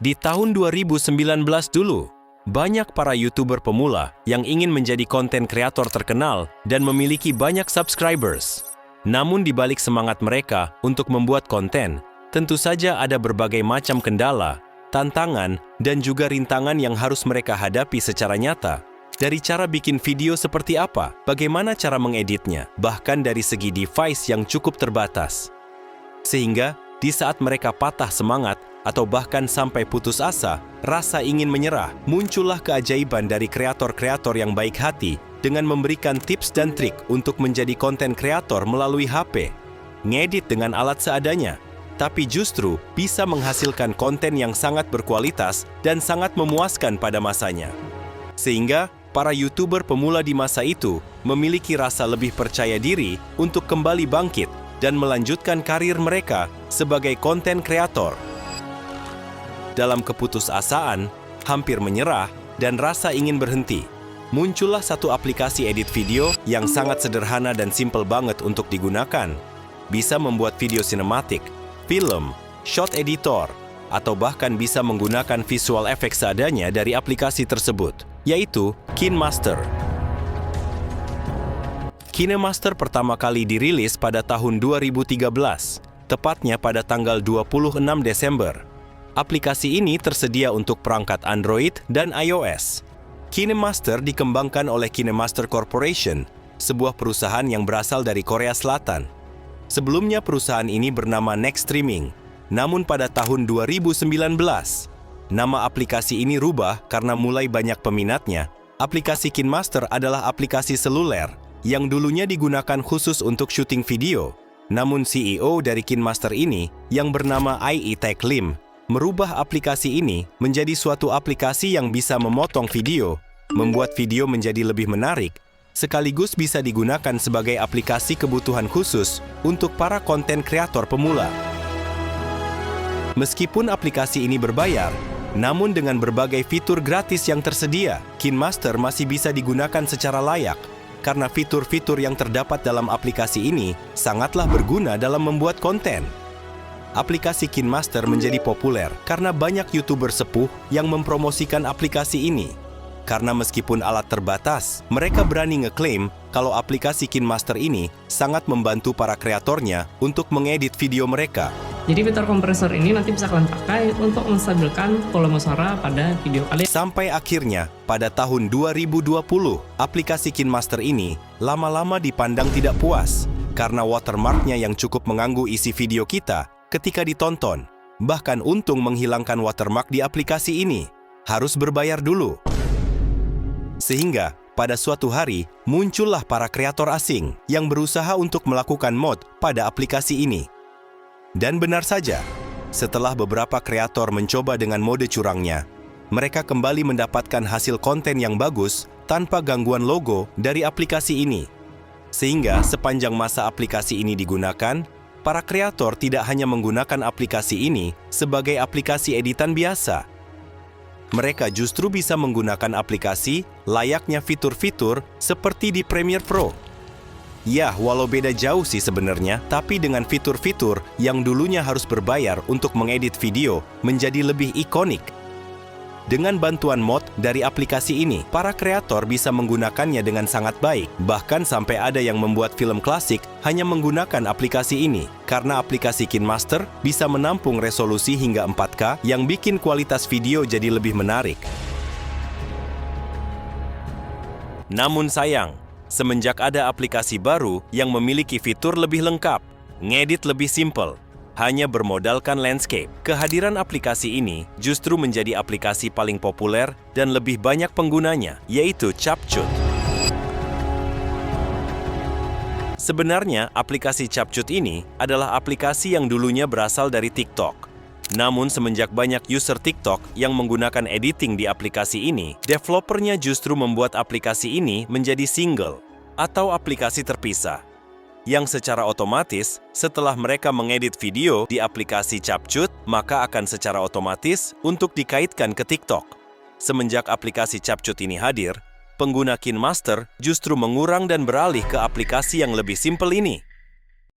Di tahun 2019 dulu, banyak para YouTuber pemula yang ingin menjadi konten kreator terkenal dan memiliki banyak subscribers. Namun di balik semangat mereka untuk membuat konten, tentu saja ada berbagai macam kendala, tantangan, dan juga rintangan yang harus mereka hadapi secara nyata. Dari cara bikin video seperti apa, bagaimana cara mengeditnya, bahkan dari segi device yang cukup terbatas. Sehingga, di saat mereka patah semangat atau bahkan sampai putus asa, rasa ingin menyerah, muncullah keajaiban dari kreator-kreator yang baik hati dengan memberikan tips dan trik untuk menjadi konten kreator melalui HP. Ngedit dengan alat seadanya, tapi justru bisa menghasilkan konten yang sangat berkualitas dan sangat memuaskan pada masanya. Sehingga, para YouTuber pemula di masa itu memiliki rasa lebih percaya diri untuk kembali bangkit dan melanjutkan karir mereka sebagai konten kreator. Dalam keputusasaan, hampir menyerah, dan rasa ingin berhenti, muncullah satu aplikasi edit video yang sangat sederhana dan simpel banget untuk digunakan. Bisa membuat video sinematik, film, shot editor, atau bahkan bisa menggunakan visual effects seadanya dari aplikasi tersebut, yaitu KineMaster. KineMaster pertama kali dirilis pada tahun 2013, tepatnya pada tanggal 26 Desember. Aplikasi ini tersedia untuk perangkat Android dan iOS. KineMaster dikembangkan oleh KineMaster Corporation, sebuah perusahaan yang berasal dari Korea Selatan. Sebelumnya perusahaan ini bernama Next Streaming, namun pada tahun 2019, nama aplikasi ini rubah karena mulai banyak peminatnya. Aplikasi KineMaster adalah aplikasi seluler yang dulunya digunakan khusus untuk syuting video. Namun CEO dari KineMaster ini, yang bernama IE Tech Lim, merubah aplikasi ini menjadi suatu aplikasi yang bisa memotong video, membuat video menjadi lebih menarik, sekaligus bisa digunakan sebagai aplikasi kebutuhan khusus untuk para konten kreator pemula. Meskipun aplikasi ini berbayar, namun dengan berbagai fitur gratis yang tersedia, KineMaster masih bisa digunakan secara layak karena fitur-fitur yang terdapat dalam aplikasi ini sangatlah berguna dalam membuat konten. Aplikasi KineMaster menjadi populer karena banyak YouTuber sepuh yang mempromosikan aplikasi ini. Karena meskipun alat terbatas, mereka berani ngeklaim kalau aplikasi KineMaster ini sangat membantu para kreatornya untuk mengedit video mereka. Jadi fitur kompresor ini nanti bisa kalian pakai untuk menstabilkan volume suara pada video kalian. Sampai akhirnya, pada tahun 2020, aplikasi KineMaster ini lama-lama dipandang tidak puas karena watermark-nya yang cukup mengganggu isi video kita ketika ditonton. Bahkan untung menghilangkan watermark di aplikasi ini, harus berbayar dulu. Sehingga, pada suatu hari, muncullah para kreator asing yang berusaha untuk melakukan mod pada aplikasi ini. Dan benar saja, setelah beberapa kreator mencoba dengan mode curangnya, mereka kembali mendapatkan hasil konten yang bagus tanpa gangguan logo dari aplikasi ini. Sehingga sepanjang masa aplikasi ini digunakan, para kreator tidak hanya menggunakan aplikasi ini sebagai aplikasi editan biasa. Mereka justru bisa menggunakan aplikasi layaknya fitur-fitur seperti di Premiere Pro. Ya, walau beda jauh sih sebenarnya, tapi dengan fitur-fitur yang dulunya harus berbayar untuk mengedit video menjadi lebih ikonik. Dengan bantuan mod dari aplikasi ini, para kreator bisa menggunakannya dengan sangat baik. Bahkan sampai ada yang membuat film klasik hanya menggunakan aplikasi ini, karena aplikasi KineMaster bisa menampung resolusi hingga 4K yang bikin kualitas video jadi lebih menarik. Namun sayang, semenjak ada aplikasi baru yang memiliki fitur lebih lengkap, ngedit lebih simpel, hanya bermodalkan landscape, kehadiran aplikasi ini justru menjadi aplikasi paling populer dan lebih banyak penggunanya, yaitu CapCut. Sebenarnya, aplikasi CapCut ini adalah aplikasi yang dulunya berasal dari TikTok. Namun semenjak banyak user TikTok yang menggunakan editing di aplikasi ini, developernya justru membuat aplikasi ini menjadi single atau aplikasi terpisah. Yang secara otomatis, setelah mereka mengedit video di aplikasi CapCut, maka akan secara otomatis untuk dikaitkan ke TikTok. Semenjak aplikasi CapCut ini hadir, pengguna KineMaster justru mengurang dan beralih ke aplikasi yang lebih simpel ini.